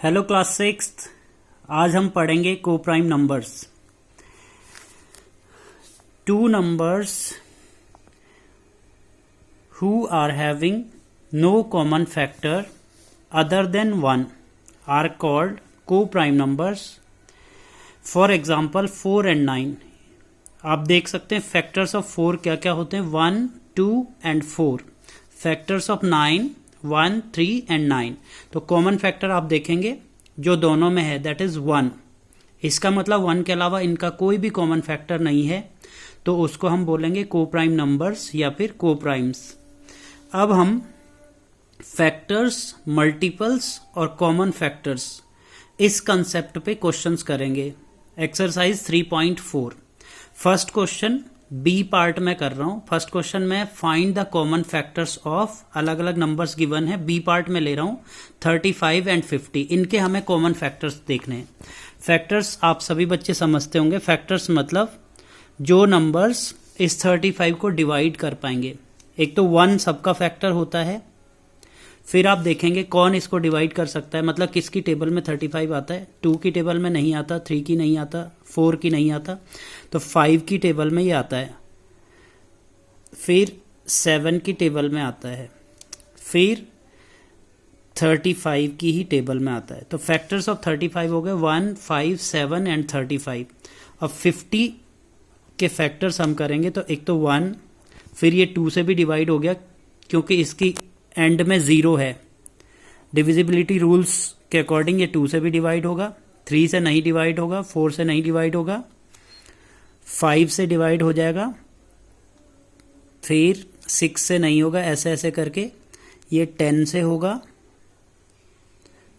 Hello class sixth. आज हम पढ़ेंगे coprime numbers. Two numbers who are having no common factor other than 1 are called co-prime numbers. For example 4 and 9। आप देख सकते हैं factors of 4 क्या क्या होते हैं, 1, 2 एंड 4। Factors of 9 1, 3 and 9। तो कॉमन फैक्टर आप देखेंगे जो दोनों में है दैट इज 1। इसका मतलब 1 के अलावा इनका कोई भी कॉमन फैक्टर नहीं है, तो उसको हम बोलेंगे कोप्राइम नंबर्स या फिर कोप्राइम्स। अब हम फैक्टर्स, मल्टीपल्स और कॉमन फैक्टर्स इस कंसेप्ट पे क्वेश्चंस करेंगे। Exercise 3.4। First question B part में कर रहा हूं। फर्स्ट क्वेश्चन में find the common factors of, अलग अलग नंबर्स गिवन है, बी पार्ट में ले रहा हूं 35 एंड 50। इनके हमें कॉमन फैक्टर्स देखने हैं। फैक्टर्स आप सभी बच्चे समझते होंगे, फैक्टर्स मतलब जो नंबर्स इस 35 को डिवाइड कर पाएंगे। एक तो 1 सबका फैक्टर होता है, फिर आप देखेंगे कौन इसको डिवाइड कर सकता है, मतलब किसकी टेबल में 35 आता है। 2 की टेबल में नहीं आता, 3 की नहीं आता, 4 की नहीं आता, तो 5 की टेबल में ये आता है, फिर 7 की टेबल में आता है, फिर 35 की ही टेबल में आता है। तो फैक्टर्स ऑफ 35 हो गए 1, 5, 7 एंड 35। अब 50 के फैक्टर्स हम करेंगे तो एक तो 1, फिर ये 2 से भी डिवाइड हो गया क्योंकि इसकी एंड में 0 है। डिविजिबिलिटी रूल्स के अकॉर्डिंग ये 2 से भी डिवाइड होगा, 3 से नहीं डिवाइड होगा, 4 से नहीं डिवाइड होगा, 5 से डिवाइड हो जाएगा, फिर 6 से नहीं होगा, ऐसे ऐसे करके ये 10 से होगा,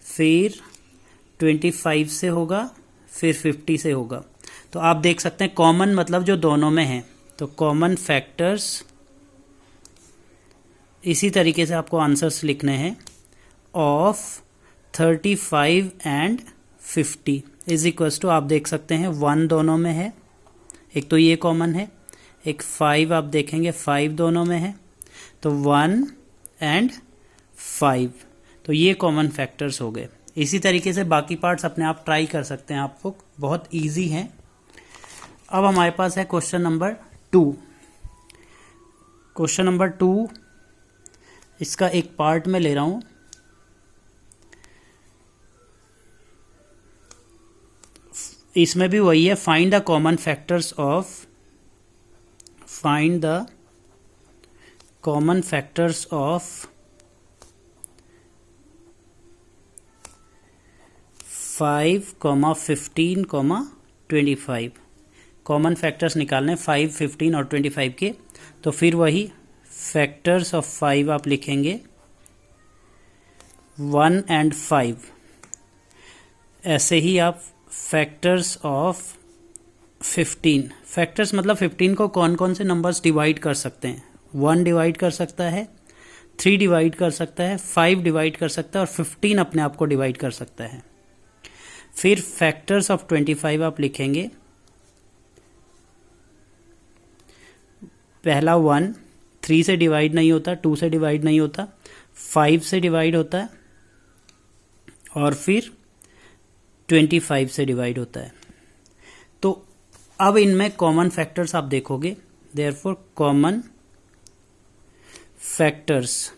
फिर 25 से होगा, फिर 50 से होगा। तो आप देख सकते हैं कॉमन मतलब जो दोनों में है। तो कॉमन फैक्टर्स इसी तरीके से आपको आंसर्स लिखने हैं of 35 and 50 is equals to, आप देख सकते हैं 1 दोनों में है, एक तो ये कॉमन है, एक 5 आप देखेंगे 5 दोनों में है, तो 1 एंड 5। तो ये कॉमन फैक्टर्स हो गए। इसी तरीके से बाकी पार्ट्स अपने आप ट्राई कर सकते हैं, आप लोग बहुत ईजी हैं। अब हमारे पास है क्वेश्चन नंबर 2। क्वेश्चन नंबर 2 इसका एक पार्ट में ले रहा हूं। इसमें भी वही है, find the common factors of, find the common factors of 5, 15, 25। Common factors निकालने 5, 15 और 25 के। तो फिर वही फैक्टर्स ऑफ 5 आप लिखेंगे 1 एंड 5। ऐसे ही आप फैक्टर्स ऑफ 15, फैक्टर्स मतलब 15 को कौन कौन से नंबर्स डिवाइड कर सकते हैं। 1 डिवाइड कर सकता है, 3 डिवाइड कर सकता है, 5 डिवाइड कर सकता है और 15 अपने आप को डिवाइड कर सकता है। फिर फैक्टर्स ऑफ 25 आप लिखेंगे, पहला 1 3 से डिवाइड नहीं होता, 2 से डिवाइड नहीं होता, 5 से डिवाइड होता है और फिर 25 से डिवाइड होता है। तो अब इनमें कॉमन फैक्टर्स आप देखोगे, देयरफॉर कॉमन फैक्टर्स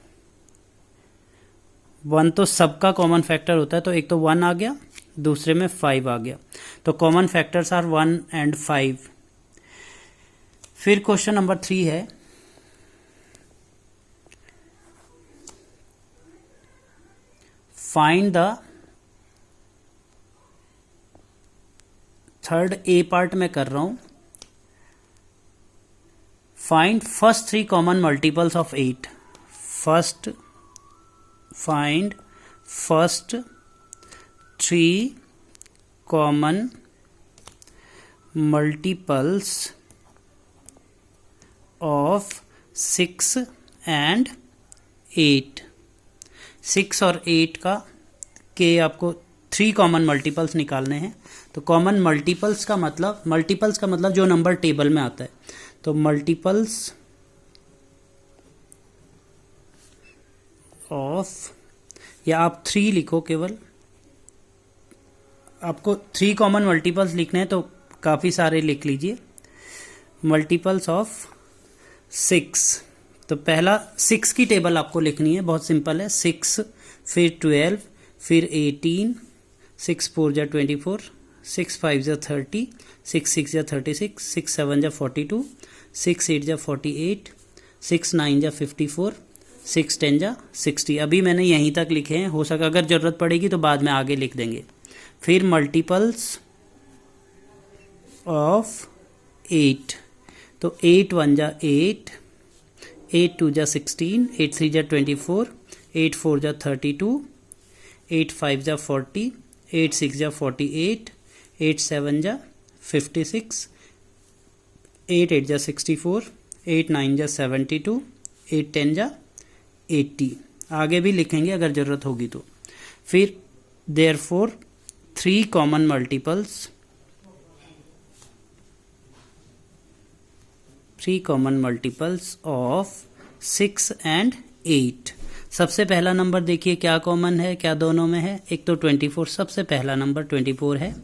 1 तो सबका कॉमन फैक्टर होता है, तो एक तो 1 आ गया, दूसरे में 5 आ गया। तो कॉमन फैक्टर्स आर 1 एंड 5। फिर क्वेश्चन नंबर 3 है, find the, third A part में कर रहा हूं, find first 3 common multiples of 8। First, find first 3 common multiples of 6 and 8। 6 और 8 का के आपको 3 कॉमन मल्टीपल्स निकालने हैं। तो कॉमन मल्टीपल्स का मतलब जो नंबर टेबल में आता है। तो मल्टीपल्स ऑफ, या आप 3 लिखो केवल, आपको 3 कॉमन मल्टीपल्स लिखने हैं तो काफ़ी सारे लिख लीजिए। मल्टीपल्स ऑफ 6, तो पहला 6 की टेबल आपको लिखनी है, बहुत सिंपल है। 6, फिर 12, फिर 18, 6 4 जा 24, 6 5 जा 30, 6 6 जा 36, 6 7 जा 42, 6 8 जा 48, 6 9 जा 54, 6 10 जा 60। अभी मैंने यहीं तक लिखे हैं, हो सका अगर ज़रूरत पड़ेगी तो बाद में आगे लिख देंगे। फिर मल्टीपल्स ऑफ 8, तो 8 1 जा 8, 8 2 जा 16, 8 3 जा 24, 8 4 जा 32, 8 5 जा 40, 8 6 जा 48, 8 7 जा 56, 8 8 जा 64, 8 9 जा 72, 8 10 जा 80। आगे भी लिखेंगे अगर ज़रूरत होगी तो। फिर therefore 3 common multiples, 3 common multiples of 6 and 8। सबसे पहला नंबर देखिए क्या कॉमन है, क्या दोनों में है। एक तो 24, सबसे पहला नंबर 24 है,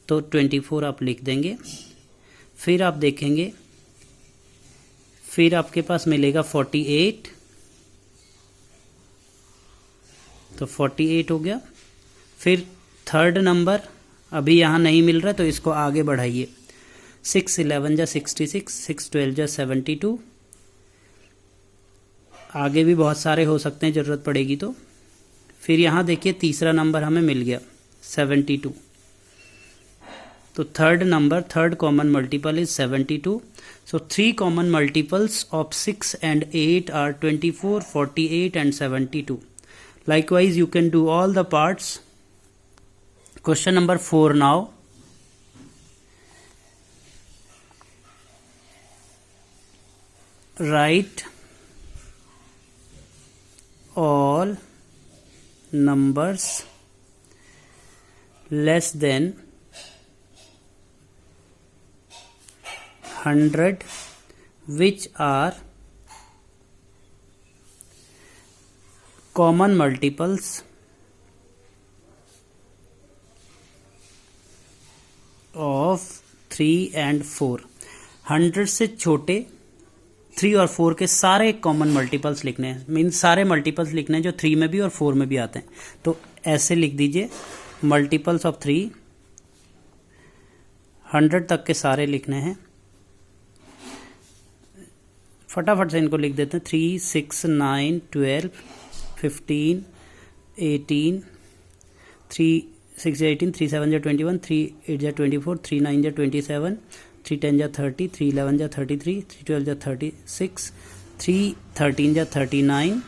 तो 24 आप लिख देंगे। फिर आप देखेंगे, फिर आपके पास मिलेगा 48, तो 48 हो गया। फिर थर्ड नंबर अभी यहाँ नहीं मिल रहा तो इसको आगे बढ़ाइए। 6 11 जा 66, 6 12 जा 72। आगे भी बहुत सारे हो सकते हैं ज़रूरत पड़ेगी तो। फिर यहाँ देखिए तीसरा नंबर हमें मिल गया 72, तो third number, third common multiple is 72। So 3 common multiples of 6 and 8 are 24, 48 and 72. Likewise, you can do all the parts. Question number 4 now. Write all numbers less than 100 which are common multiples of 3 and 4। 100 से छोटे 3 और 4 के सारे common multiples लिखने हैं, means सारे multiples लिखने हैं जो 3 में भी और 4 में भी आते हैं। तो ऐसे लिख दीजिए, मल्टीपल्स ऑफ 3, 100 तक के सारे लिखने हैं। फटाफट से इनको लिख देते हैं। 3 6 9 12 15 18, 3 6 18, 3 7 जा 21, 3 8 जा 24, 3 9 जा 27, 3 10 जा 30, 3 11 जा 33, 3 12 जा 36, 3 13 जा 39,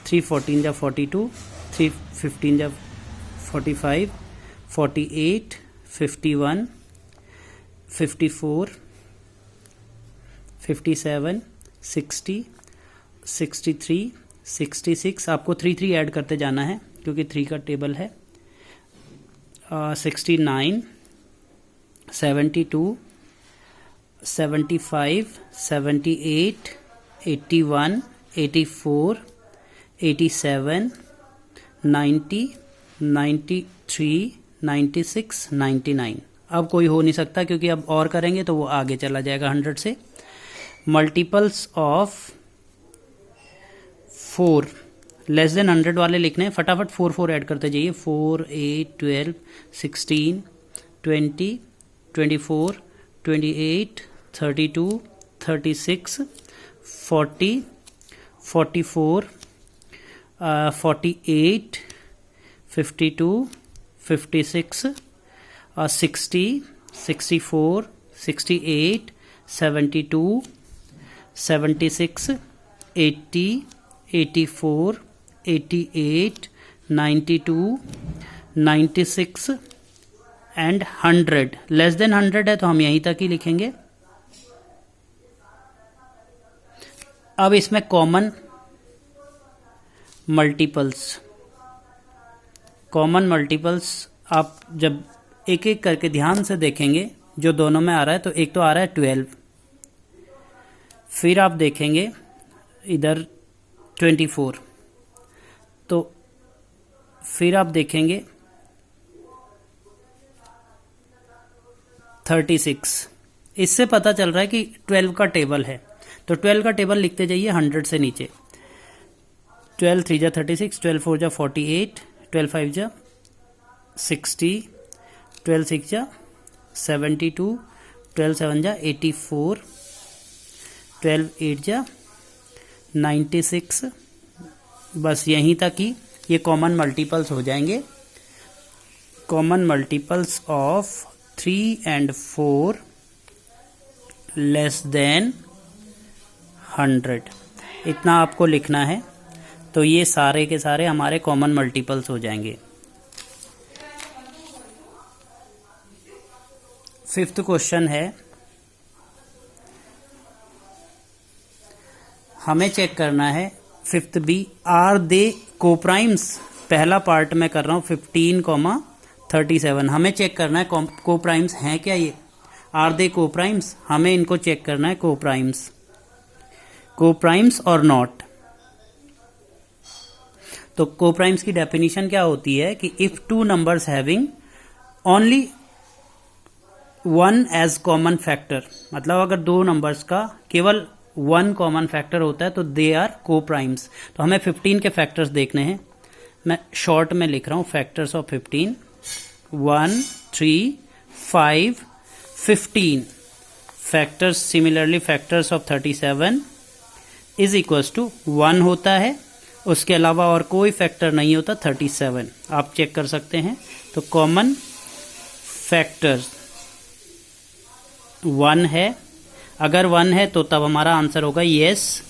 3 14 जा 42, 3 15 जा 45, 48, 51, 54, 57, 60, 63, 66। आपको 3 3 ऐड करते जाना है क्योंकि 3 का टेबल है। 69, 72, 75, 78, 81, 84, 87, 90, 93, 96, 99। अब कोई हो नहीं सकता क्योंकि अब और करेंगे तो वो आगे चला जाएगा 100 से। मल्टीपल्स ऑफ 4 लेस देन 100 वाले लिखने हैं। फटाफट 4 4 ऐड करते जाइए। 4 8 12 16 20 24 28 32 36 40 44 48 52 56 60 64 68 72 76 80 84 88 92 96 एंड 100। लेस देन 100 है तो हम यहीं तक ही लिखेंगे। अब इसमें कॉमन मल्टीपल्स आप जब एक एक करके ध्यान से देखेंगे जो दोनों में आ रहा है, तो एक तो आ रहा है 12, फिर आप देखेंगे इधर 24, तो फिर आप देखेंगे 36। इससे पता चल रहा है कि 12 का टेबल है, तो 12 का टेबल लिखते जाइए 100 से नीचे। 12 3 जा 36, 12 4 जा 48, 12 5 जा 60, 12 6 जा 72, 12 7 जा 84, 12 8 जा 96। बस यहीं तक ही ये कॉमन मल्टीपल्स हो जाएंगे। Common multiples of 3 and 4 less than 100, इतना आपको लिखना है। तो ये सारे के सारे हमारे कॉमन मल्टीपल्स हो जाएंगे। 5th क्वेश्चन है, हमें चेक करना है 5th B, are they coprimes. पहला पार्ट में कर रहा हूँ 15,37। हमें चेक करना है कोप्राइम्स हैं क्या ये, आर दे कोप्राइम्स। हमें इनको चेक करना है कोप्राइम्स और नॉट। तो कोप्राइम्स की डेफिनेशन क्या होती है कि if two numbers having only one as common factor, मतलब अगर दो नंबर्स का केवल वन कॉमन फैक्टर होता है तो दे आर कोप्राइम्स। तो हमें 15 के फैक्टर्स देखने हैं। मैं शॉर्ट में लिख रहा हूं factors of 15, 1 3 5 15। Factors similarly factors of 37 is equals to 1 होता है, उसके अलावा और कोई फैक्टर नहीं होता 37। आप चेक कर सकते हैं। तो कॉमन फैक्टर्स 1 है, अगर 1 है तो तब हमारा आंसर होगा yes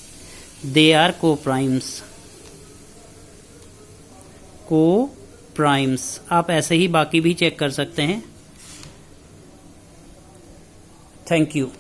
they are coprimes. Coprimes. आप ऐसे ही बाकी भी चेक कर सकते हैं। Thank you.